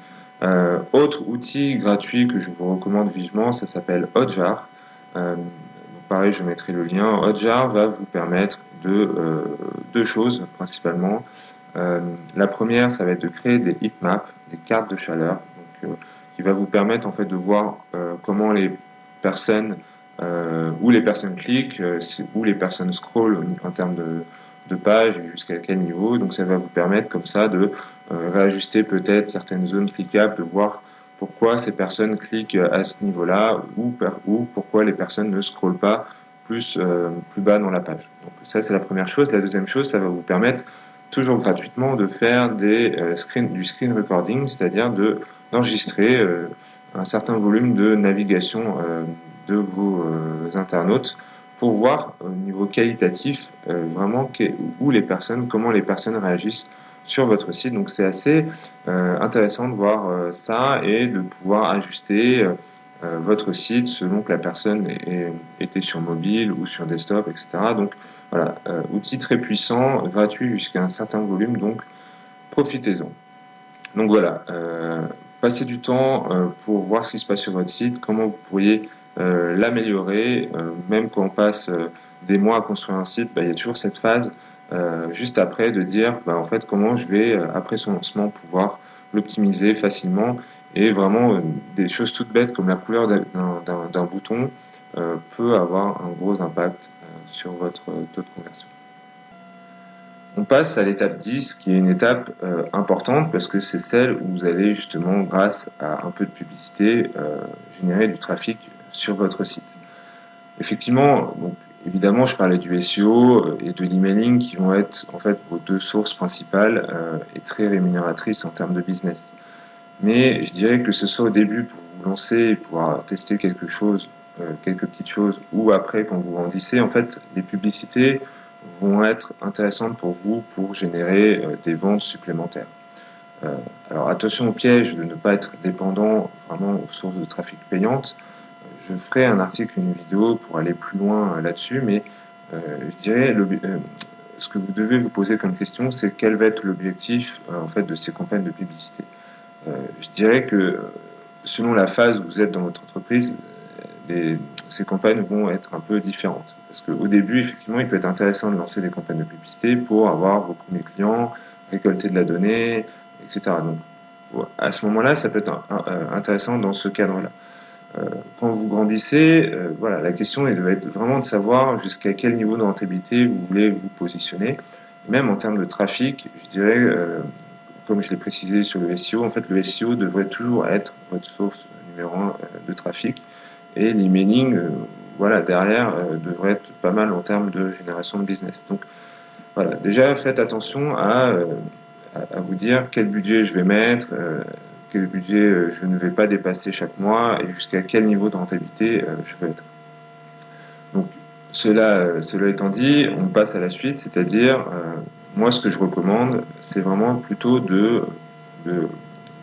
Autre outil gratuit que je vous recommande vivement, ça s'appelle Hotjar. Pareil, je mettrai le lien. Hotjar va vous permettre de deux choses principalement. La première, ça va être de créer des heatmaps, des cartes de chaleur, donc, qui va vous permettre en fait de voir comment les personnes où les personnes cliquent, où les personnes scrollent en termes de page et jusqu'à quel niveau. Donc ça va vous permettre comme ça de réajuster peut-être certaines zones cliquables, de voir pourquoi ces personnes cliquent à ce niveau-là ou pourquoi les personnes ne scrollent pas plus bas dans la page. Donc ça c'est la première chose. La deuxième chose, ça va vous permettre toujours gratuitement de faire du screen recording, c'est-à-dire d'enregistrer un certain volume de navigation de vos internautes pour voir au niveau qualitatif vraiment comment les personnes réagissent sur votre site. Donc c'est assez intéressant de voir ça et de pouvoir ajuster votre site selon que la personne était sur mobile ou sur desktop, etc. Donc voilà, outil très puissant, gratuit jusqu'à un certain volume, donc profitez-en. Donc voilà, passez du temps pour voir ce qui se passe sur votre site, comment vous pourriez l'améliorer, même quand on passe des mois à construire un site, il y a toujours cette phase juste après de dire en fait comment je vais après son lancement pouvoir l'optimiser facilement et vraiment des choses toutes bêtes comme la couleur d'un bouton peut avoir un gros impact sur votre taux de conversion. On passe à l'étape 10, qui est une étape importante parce que c'est celle où vous allez justement, grâce à un peu de publicité, générer du trafic sur votre site. Effectivement, donc, évidemment, je parlais du SEO et de l'emailing qui vont être en fait vos deux sources principales et très rémunératrices en termes de business. Mais je dirais que ce soit au début pour vous lancer et pouvoir tester quelque chose, quelques petites choses, ou après quand vous grandissez, en fait, les publicités vont être intéressantes pour vous pour générer des ventes supplémentaires. Alors attention au piège de ne pas être dépendant vraiment aux sources de trafic payantes. Je ferai un article, une vidéo pour aller plus loin là-dessus, mais je dirais ce que vous devez vous poser comme question, c'est quel va être l'objectif en fait de ces campagnes de publicité. Je dirais que selon la phase où vous êtes dans votre entreprise, ces campagnes vont être un peu différentes. Parce qu'au début, effectivement, il peut être intéressant de lancer des campagnes de publicité pour avoir vos premiers clients, récolter de la donnée, etc. Donc, à ce moment-là, ça peut être intéressant dans ce cadre-là. Quand vous grandissez, voilà, la question va être vraiment de savoir jusqu'à quel niveau de rentabilité vous voulez vous positionner. Même en termes de trafic, je dirais, comme je l'ai précisé sur le SEO, en fait, le SEO devrait toujours être votre source numéro 1 de trafic. Et l'emailing, voilà, derrière, devrait être pas mal en termes de génération de business. Donc, voilà, déjà, faites attention à vous dire quel budget je vais mettre, quel budget je ne vais pas dépasser chaque mois et jusqu'à quel niveau de rentabilité je veux être. Donc, cela étant dit, on passe à la suite, c'est-à-dire, moi, ce que je recommande, c'est vraiment plutôt de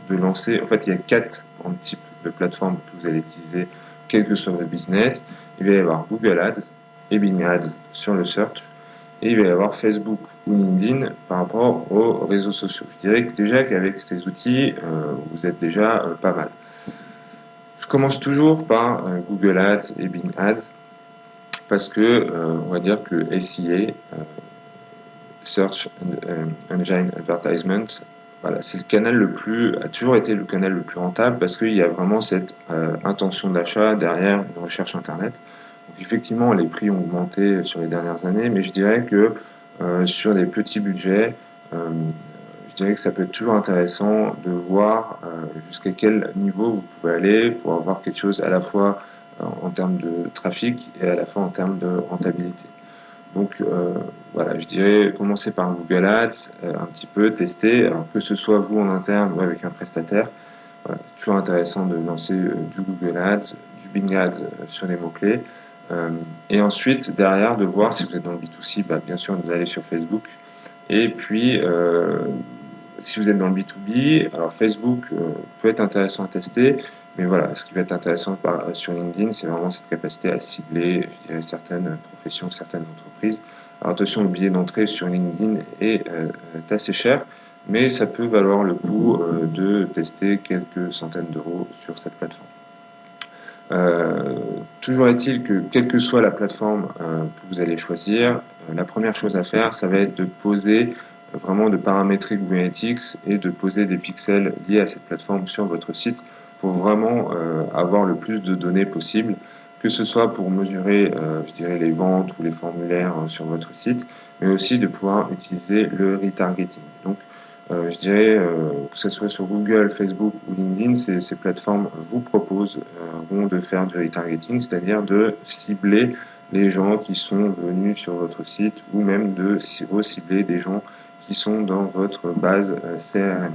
lancer. En fait, il y a 4 grands types de plateformes que vous allez utiliser, quel que soit votre business. Il va y avoir Google Ads et Bing Ads sur le search, et il va y avoir Facebook ou LinkedIn par rapport aux réseaux sociaux. Je dirais que déjà qu'avec ces outils, vous êtes déjà pas mal. Je commence toujours par Google Ads et Bing Ads parce que on va dire que le SEA, Search Engine Advertisement, voilà, c'est le canal a toujours été le canal le plus rentable parce qu'il y a vraiment cette intention d'achat derrière une recherche internet. Donc effectivement, les prix ont augmenté sur les dernières années, mais je dirais que sur des petits budgets, je dirais que ça peut être toujours intéressant de voir jusqu'à quel niveau vous pouvez aller pour avoir quelque chose à la fois en termes de trafic et à la fois en termes de rentabilité. Donc voilà, je dirais commencer par Google Ads, un petit peu tester, alors que ce soit vous en interne ou avec un prestataire. Voilà, c'est toujours intéressant de lancer du Google Ads, du Bing Ads sur les mots-clés. Et ensuite, derrière, de voir si vous êtes dans le B2C, bah, bien sûr, vous allez sur Facebook. Et puis, si vous êtes dans le B2B, alors Facebook peut être intéressant à tester, mais voilà, ce qui va être intéressant sur LinkedIn, c'est vraiment cette capacité à cibler, je dirais, certaines professions, certaines entreprises. Alors attention, le billet d'entrée sur LinkedIn est assez cher, mais ça peut valoir le coup de tester quelques centaines d'euros sur cette plateforme. Toujours est-il que quelle que soit la plateforme que vous allez choisir, la première chose à faire, ça va être de poser vraiment de paramétrer Google Analytics et de poser des pixels liés à cette plateforme sur votre site pour vraiment avoir le plus de données possible, que ce soit pour mesurer, je dirais, les ventes ou les formulaires sur votre site, mais aussi de pouvoir utiliser le retargeting. Donc, je dirais que ce soit sur Google, Facebook ou LinkedIn, ces plateformes vous proposent de faire du retargeting, c'est-à-dire de cibler les gens qui sont venus sur votre site ou même de recibler des gens qui sont dans votre base CRM.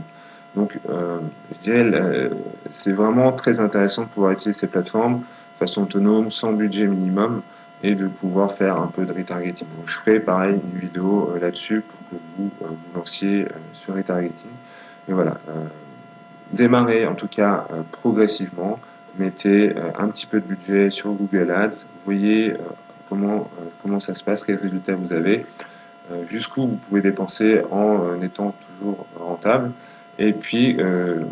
Donc, je dirais, c'est vraiment très intéressant de pouvoir utiliser ces plateformes de façon autonome, sans budget minimum, et de pouvoir faire un peu de retargeting. Donc, je ferai pareil une vidéo là-dessus pour que vous vous lanciez sur retargeting. Mais voilà, démarrez en tout cas progressivement, mettez un petit peu de budget sur Google Ads, voyez comment ça se passe, quels résultats vous avez, jusqu'où vous pouvez dépenser en étant toujours rentable. Et puis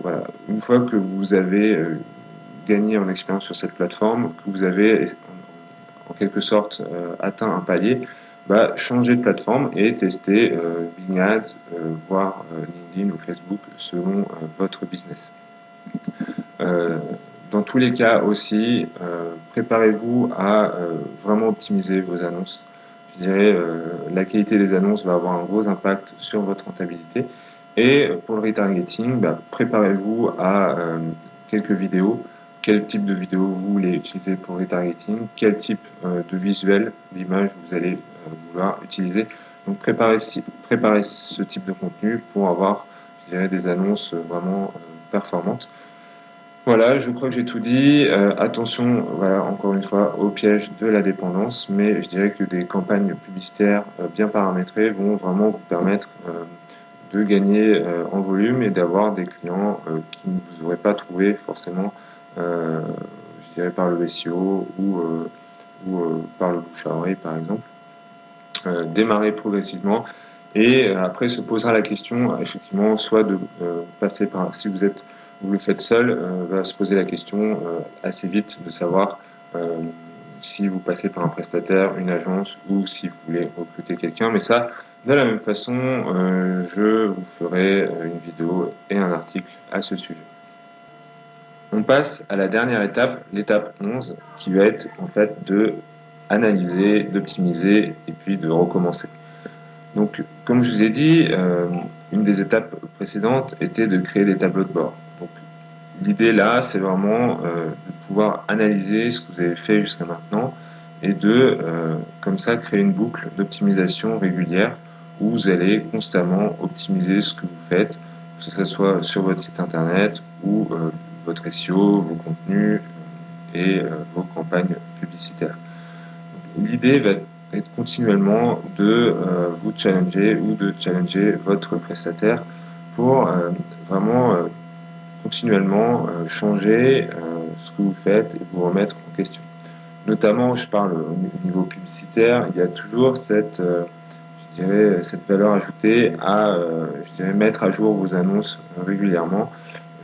voilà, une fois que vous avez gagné en expérience sur cette plateforme, que vous avez en quelque sorte atteint un palier, bah, changer de plateforme et tester Bing Ads, voire LinkedIn ou Facebook selon votre business. Dans tous les cas aussi, préparez-vous à vraiment optimiser vos annonces. Je dirais la qualité des annonces va avoir un gros impact sur votre rentabilité. Et pour le retargeting, bah, préparez-vous à quelques vidéos. Quel type de vidéo vous voulez utiliser pour le retargeting, quel type de visuel, d'image vous allez vouloir utiliser. Donc préparez ce type de contenu pour avoir, je dirais, des annonces vraiment performantes. Voilà, je crois que j'ai tout dit. Attention, voilà, encore une fois, au piège de la dépendance, mais je dirais que des campagnes publicitaires bien paramétrées vont vraiment vous permettre de gagner en volume et d'avoir des clients qui ne vous auraient pas trouvé forcément, je dirais, par le SEO ou par le bouche à oreille, par exemple. Démarrer progressivement et après se posera la question, effectivement, soit de passer par, si vous le faites seul, va se poser la question assez vite de savoir si vous passez par un prestataire, une agence ou si vous voulez recruter quelqu'un. Mais ça, de la même façon, je vous ferai une vidéo et un article à ce sujet. On passe à la dernière étape, l'étape 11, qui va être en fait de analyser, d'optimiser et puis de recommencer. Donc, comme je vous ai dit, une des étapes précédentes était de créer des tableaux de bord. Donc, l'idée là, c'est vraiment de pouvoir analyser ce que vous avez fait jusqu'à maintenant et de, comme ça, créer une boucle d'optimisation régulière où vous allez constamment optimiser ce que vous faites, que ce soit sur votre site internet ou votre SEO, vos contenus et vos campagnes publicitaires. L'idée va être continuellement de vous challenger ou de challenger votre prestataire pour vraiment continuellement changer ce que vous faites et vous remettre en question. Notamment, je parle au niveau publicitaire, il y a toujours cette, je dirais, cette valeur ajoutée à, je dirais, mettre à jour vos annonces régulièrement.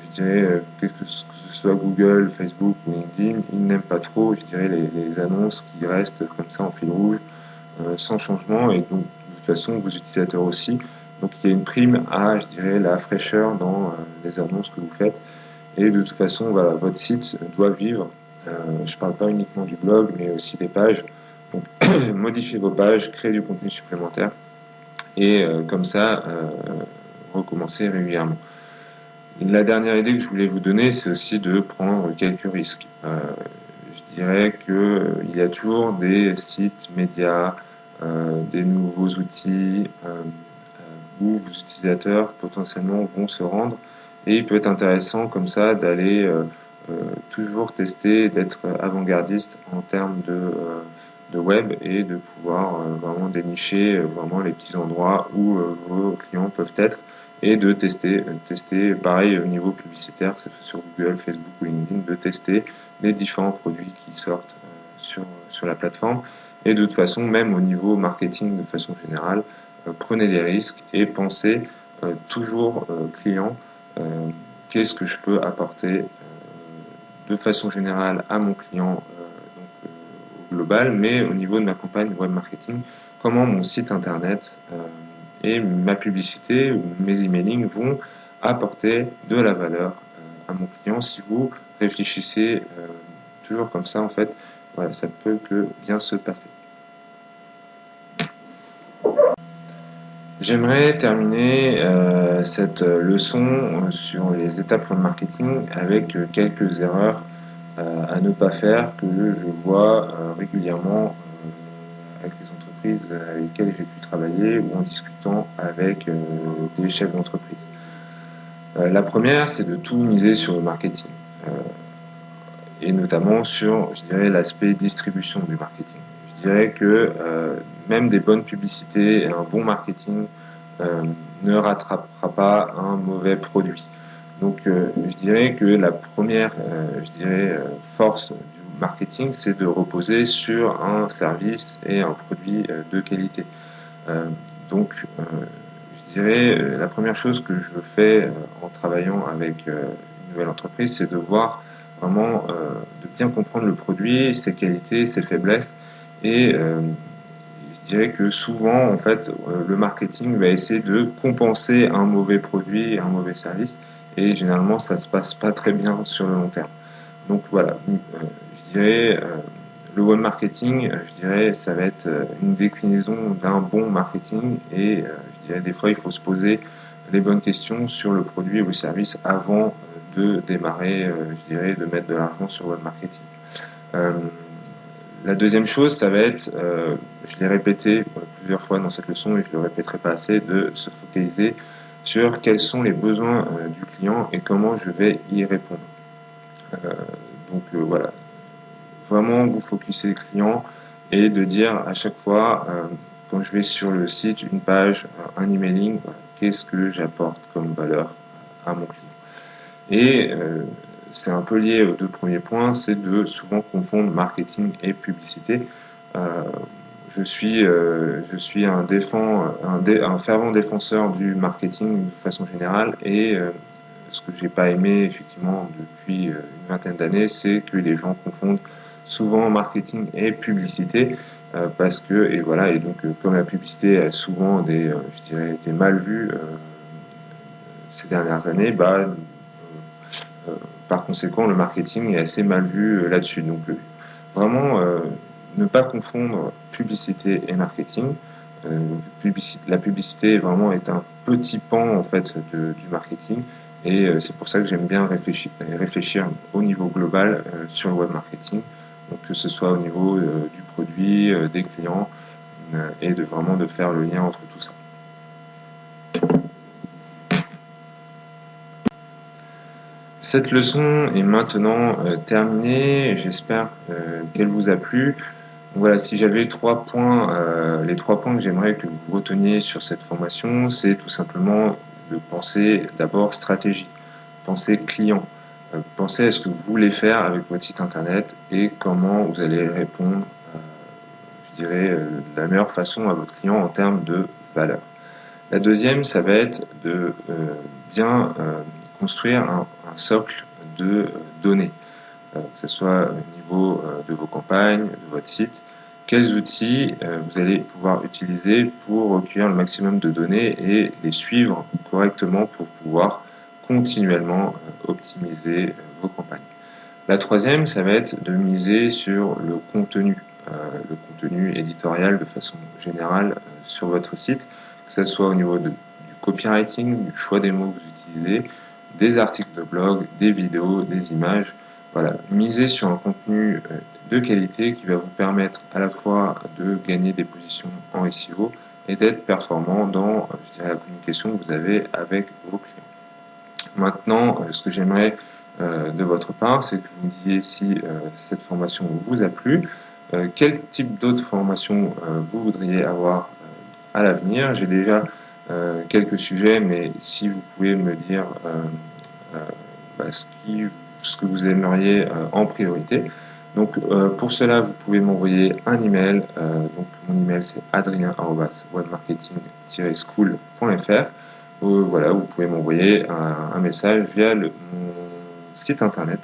Je dirais, que ce soit Google, Facebook ou LinkedIn, ils n'aiment pas trop, je dirais, les annonces qui restent comme ça en fil rouge, sans changement, et donc de toute façon, vos utilisateurs aussi. Donc il y a une prime à, je dirais, la fraîcheur dans les annonces que vous faites. Et de toute façon, voilà, votre site doit vivre Je ne parle pas uniquement du blog, mais aussi des pages. Donc, modifiez vos pages, créez du contenu supplémentaire et comme ça, recommencer régulièrement. La dernière idée que je voulais vous donner, c'est aussi de prendre quelques risques. Je dirais qu'il y a toujours des sites médias, des nouveaux outils où vos utilisateurs potentiellement vont se rendre et il peut être intéressant comme ça d'aller toujours tester, d'être avant-gardiste en termes de web et de pouvoir vraiment dénicher vraiment les petits endroits où vos clients peuvent être et de tester pareil au niveau publicitaire, que ce soit sur Google, Facebook ou LinkedIn, de tester les différents produits qui sortent sur la plateforme. Et de toute façon, même au niveau marketing de façon générale, prenez des risques et pensez toujours client, qu'est-ce que je peux apporter de façon générale à mon client au global, mais au niveau de ma campagne web marketing, comment mon site internet et ma publicité ou mes emailing vont apporter de la valeur à mon client. Si vous réfléchissez toujours comme ça, en fait, voilà, ça ne peut que bien se passer. J'aimerais terminer cette leçon sur les étapes web marketing avec quelques erreurs à ne pas faire que je vois régulièrement avec les entreprises avec lesquelles j'ai pu travailler ou en discutant avec des chefs d'entreprise. La première, c'est de tout miser sur le marketing et notamment sur, je dirais, l'aspect distribution du marketing. Je dirais que même des bonnes publicités et un bon marketing ne rattrapera pas un mauvais produit. Donc je dirais que la première force du marketing, c'est de reposer sur un service et un produit de qualité. Donc je dirais la première chose que je fais en travaillant avec une nouvelle entreprise, c'est de voir vraiment de bien comprendre le produit, ses qualités, ses faiblesses et je dirais que souvent, en fait, le marketing va essayer de compenser un mauvais produit, un mauvais service, et généralement, ça se passe pas très bien sur le long terme. Donc voilà, je dirais le web marketing, je dirais, ça va être une déclinaison d'un bon marketing, et je dirais des fois, il faut se poser les bonnes questions sur le produit ou le service avant de démarrer, je dirais, de mettre de l'argent sur le web marketing. La deuxième chose, ça va être, je l'ai répété plusieurs fois dans cette leçon et je le répéterai pas assez, de se focaliser sur quels sont les besoins du client et comment je vais y répondre. Donc voilà, vraiment vous focuser le client et de dire à chaque fois, quand je vais sur le site, une page, un emailing, qu'est-ce que j'apporte comme valeur à mon client. Et c'est un peu lié aux deux premiers points, c'est de souvent confondre marketing et publicité. Je suis un fervent défenseur du marketing de façon générale et ce que j'ai pas aimé effectivement depuis une vingtaine d'années, c'est que les gens confondent souvent marketing et publicité parce que et donc comme la publicité a souvent je dirais été mal vue ces dernières années, par conséquent, le marketing est assez mal vu là-dessus. Donc, vraiment, ne pas confondre publicité et marketing. La publicité vraiment est un petit pan en fait du marketing, et c'est pour ça que j'aime bien réfléchir au niveau global sur le web marketing. Donc, que ce soit au niveau du produit, des clients, et de vraiment de faire le lien entre tout ça. Cette leçon est maintenant terminée, j'espère qu'elle vous a plu. Donc voilà, si j'avais les 3 points que j'aimerais que vous reteniez sur cette formation, c'est tout simplement de penser d'abord stratégie, penser client, penser à ce que vous voulez faire avec votre site internet et comment vous allez répondre, je dirais, de la meilleure façon à votre client en termes de valeur. La deuxième, ça va être de bien construire un socle de données, que ce soit au niveau de vos campagnes, de votre site. Quels outils vous allez pouvoir utiliser pour recueillir le maximum de données et les suivre correctement pour pouvoir continuellement optimiser vos campagnes. La troisième, ça va être de miser sur le contenu éditorial de façon générale sur votre site, que ce soit au niveau du copywriting, du choix des mots que vous utilisez, des articles de blog, des vidéos, des images. Voilà, miser sur un contenu de qualité qui va vous permettre à la fois de gagner des positions en SEO et d'être performant dans, je dirais, la communication que vous avez avec vos clients. Maintenant, ce que j'aimerais de votre part, c'est que vous me disiez si cette formation vous a plu, quel type d'autres formations vous voudriez avoir à l'avenir. J'ai déjà quelques sujets, mais si vous pouvez me dire euh, bah, ce que vous aimeriez en priorité. Donc pour cela, vous pouvez m'envoyer un email. Donc mon email c'est adrien@webmarketing-school.fr. Voilà, vous pouvez m'envoyer un message via mon site internet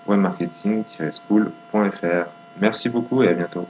webmarketing-school.fr. Merci beaucoup et à bientôt.